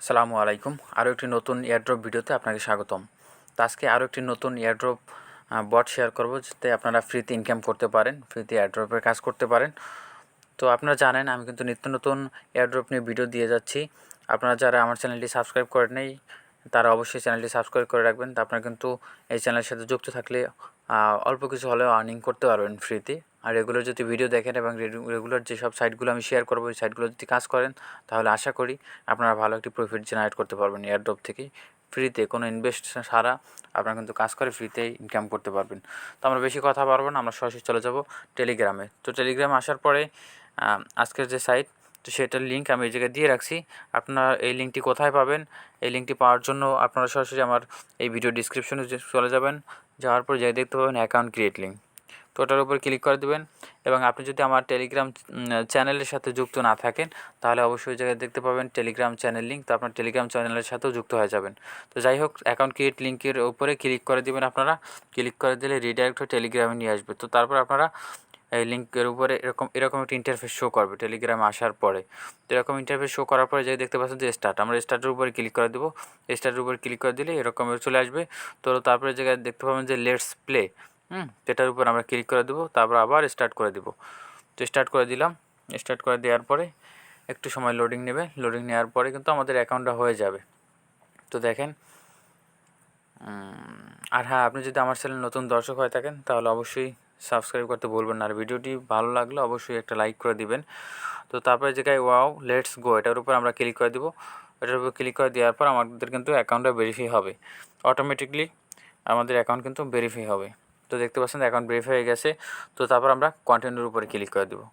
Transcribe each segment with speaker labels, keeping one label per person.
Speaker 1: আসসালামু আলাইকুম। আরও একটি নতুন এয়ারড্রপ ভিডিওতে আপনাকে স্বাগতম। তো আজকে আরও একটি নতুন এয়ারড্রপ বট শেয়ার করব, যাতে আপনারা ফ্রিতে ইনকাম করতে পারেন, ফ্রিতে এয়ারড্রপের কাজ করতে পারেন। তো আপনারা জানেন আমি কিন্তু নিত্য নতুন এয়ারড্রপ নিয়ে ভিডিও দিয়ে যাচ্ছি। আপনারা যারা আমার চ্যানেলটি সাবস্ক্রাইব করে নেই তারা অবশ্যই চ্যানেলটি সাবস্ক্রাইব করে রাখবেন। তো আপনারা কিন্তু এই চ্যানেলের সাথে যুক্ত থাকলে অল্প কিছু হলেও আর্নিং করতে পারবেন ফ্রিতে। আর রেগুলার যদি ভিডিও দেখেন এবং রেগুলার যেসব সাইটগুলো আমি শেয়ার করবো ওই সাইটগুলো যদি কাজ করেন, তাহলে আশা করি আপনারা ভালো একটি প্রফিট জেনারেট করতে পারবেন এয়ারড্রপ থেকেই। ফ্রিতে কোনো ইনভেস্ট ছাড়া আপনারা কিন্তু কাজ করে ফ্রিতেই ইনকাম করতে পারবেন। তো আমরা বেশি কথা পারবো না, আমরা সরাসরি চলে যাব টেলিগ্রামে। তো টেলিগ্রামে আসার পরে আজকের যে সাইট, তো সেটার লিঙ্ক আমি এই জায়গায় দিয়ে রাখছি। আপনারা এই লিঙ্কটি কোথায় পাবেন? এই লিঙ্কটি পাওয়ার জন্য আপনারা সরাসরি আমার এই ভিডিও ডিসক্রিপশনে চলে যাবেন। যাওয়ার পর যাই দেখতে পাবেন অ্যাকাউন্ট ক্রিয়েট লিঙ্ক। তো ওটার উপর ক্লিক করে দেবেন। এবং আপনি যদি আমার টেলিগ্রাম চ্যানেলের সাথে যুক্ত না থাকেন, তাহলে অবশ্যই ওই জায়গায় দেখতে পাবেন টেলিগ্রাম চ্যানেল লিঙ্ক। তো আপনার টেলিগ্রাম চ্যানেলের সাথেও যুক্ত হয়ে যাবেন। তো যাই হোক, অ্যাকাউন্ট ক্রিয়েট লিঙ্কের উপরে ক্লিক করে দেবেন। আপনারা ক্লিক করে দিলে রিডাইরেক্ট হয়ে টেলিগ্রামে নিয়ে আসবে। তো তারপর আপনারা এই লিঙ্কের উপরে এরকম একটা ইন্টারফেস শো করবে টেলিগ্রামে আসার পরে। তো এরকম ইন্টারফেস শো করার পরে যে দেখতে পাচ্ছেন যে স্টার্ট, আমরা স্টার্টের উপরে ক্লিক করে দেবো। স্টার্টের উপরে ক্লিক করে দিলে এরকম চলে আসবে। তো তারপরে জায়গায় দেখতে পাবেন যে লেটস প্লে, সেটার উপর আমরা ক্লিক করে দেবো। তারপর আবার স্টার্ট করে দেবো। তো স্টার্ট করে দিলাম। স্টার্ট করে দেওয়ার পরে একটু সময় লোডিং নেবে। লোডিং নেওয়ার পরে কিন্তু আমাদের অ্যাকাউন্টটা হয়ে যাবে। তো দেখেন, আর হ্যাঁ, আপনি যদি আমার চ্যানেল নতুন দর্শক হয়ে থাকেন তাহলে অবশ্যই সাবস্ক্রাইব করতে ভুলবেন না। আর ভিডিওটি ভালো লাগলে অবশ্যই একটা লাইক করে দিবেন। তো তারপরে জায়গায় ওয়াও লেটস গো, এটার উপর আমরা ক্লিক করে দেবো। এটার উপর ক্লিক করে দেওয়ার পর আমাদের কিন্তু অ্যাকাউন্টটা ভেরিফাই হবে। অটোমেটিকলি আমাদের অ্যাকাউন্ট কিন্তু ভেরিফাই হবে। তো দেখতে পাচ্ছেন অ্যাকাউন্ট ভেরিফাই হয়ে গেছে। তো তারপর আমরা কন্টিনিউর উপরে ক্লিক করে দেবো।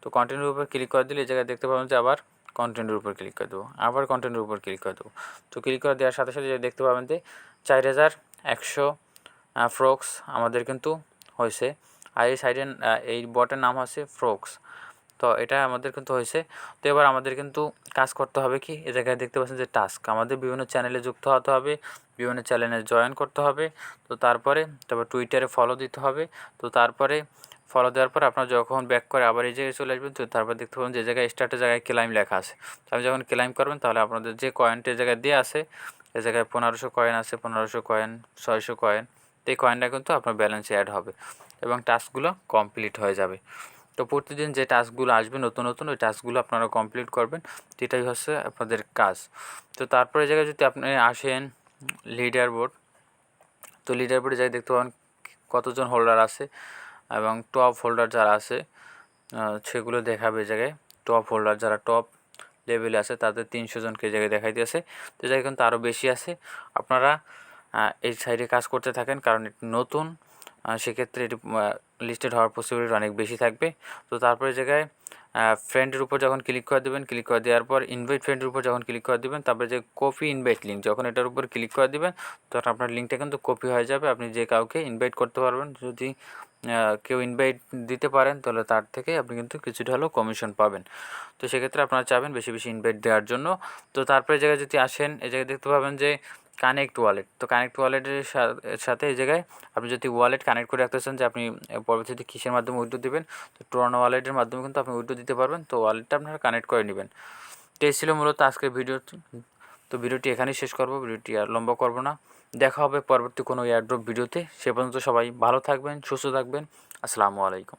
Speaker 1: তো কন্টিনিউর উপর ক্লিক করে দিলে এই জায়গায় দেখতে পাবেন যে আবার কন্টিনিউর উপর ক্লিক করে দেবো, আবার কন্টিনিউর উপর ক্লিক করে দেবো। তো ক্লিক করে দেওয়ার সাথে সাথে দেখতে পাবেন যে 4100 ফ্রক্স আমাদের কিন্তু হয়েছে। আর এই সাইডে এই বটের নাম হচ্ছে ফ্রক্স। তো এটা আমাদের কিন্তু হয়েছে। তো এবার আমাদের কিন্তু কাজ করতে হবে কি, এ জায়গায় দেখতে পাচ্ছেন যে টাস্ক, আমাদের বিভিন্ন চ্যানেলে যুক্ত হতে হবে, বিভিন্ন চ্যানেলে জয়েন করতে হবে। তো তারপরে টুইটারে ফলো দিতে হবে। তো তারপরে ফলো দেওয়ার পর আপনার যখন ব্যাক করে আবার এই জায়গায় চলে আসবেন, তো তারপর দেখতে পাবেন যে জায়গায় স্টার্টের জায়গায় ক্লাইম লেখা আছে। তো আপনি যখন ক্লাইম করবেন তাহলে আপনাদের যে কয়েনটের জায়গায় দেওয়া আছে, এ জায়গায় 1500 কয়েন আছে, 1500 কয়েন, 600 কয়েন। তো এই কয়েনটা কিন্তু আপনার ব্যালেন্সে অ্যাড হবে এবং টাস্কগুলো কমপ্লিট হয়ে যাবে। তো প্রতিদিন যে টাস্কগুলো আসবে নতুন নতুন, ওই টাস্কগুলো আপনারা কমপ্লিট করবেন। তো এটাই হচ্ছে আপনাদের কাজ। তো তারপরে জায়গায় যদি আপনি আসেন লিডার বোর্ড, তো লিডার বোর্ডে যাই দেখতে পাবেন কতজন হোল্ডার আছে এবং টপ হোল্ডার যারা আছে সেগুলো দেখাবে জায়গায়। টপ হোল্ডার যারা টপ লেভেলে আছে তাদের 300 জনকে জায়গায় দেখাইতেছে। তো জায়গায় কিন্তু আরও বেশি আছে। আপনারা এই সাইডে কাজ করতে থাকেন, কারণ এটি নতুন, সেক্ষেত্রে এটি লিস্টেড হওয়ার পসিবিলিটি অনেক বেশি থাকবে। তো তারপরে জায়গায় ফ্রেন্ডের উপর যখন ক্লিক করে দেবেন, ক্লিক করে দেওয়ার পর ইনভাইট ফ্রেন্ডের উপর যখন ক্লিক করে দেবেন, তারপরে যে কপি ইনভাইট লিঙ্ক, যখন এটার উপর ক্লিক করে দেবেন তখন আপনার লিঙ্কটা কিন্তু কপি হয়ে যাবে। আপনি যে কাউকে ইনভাইট করতে পারবেন। যদি কেউ ইনভাইট দিতে পারেন তাহলে তার থেকে আপনি কিন্তু কিছুটা হলেও কমিশন পাবেন। তো সেক্ষেত্রে আপনারা চাবেন বেশি বেশি ইনভাইট দেওয়ার জন্য। তো তারপরে জায়গায় যদি আসেন, এই জায়গায় দেখতে পাবেন যে কানেক্ট ওয়ালেট। তো কানেক্ট ওয়ালেটের সাথে এই জায়গায় আপনি যদি ওয়ালেট কানেক্ট করে রাখতে চান যে আপনি পরবর্তীতে কিসের মাধ্যমে উইথড্র দেবেন, তো ট্রোনো ওয়ালেটের মাধ্যমে কিন্তু আপনি উইথড্র দিতে পারবেন। তো ওয়ালেটটা আপনারা কানেক্ট করে নেবেন। তো এই ছিল মূলত আজকের ভিডিওটি। তো ভিডিওটি এখানেই শেষ করব, ভিডিওটি আর লম্বা করব না। দেখা হবে পরবর্তী কোনো এয়ারড্রপ ভিডিওতে। সে পর্যন্ত সবাই ভালো থাকবেন, সুস্থ থাকবেন। আসসালামু আলাইকুম।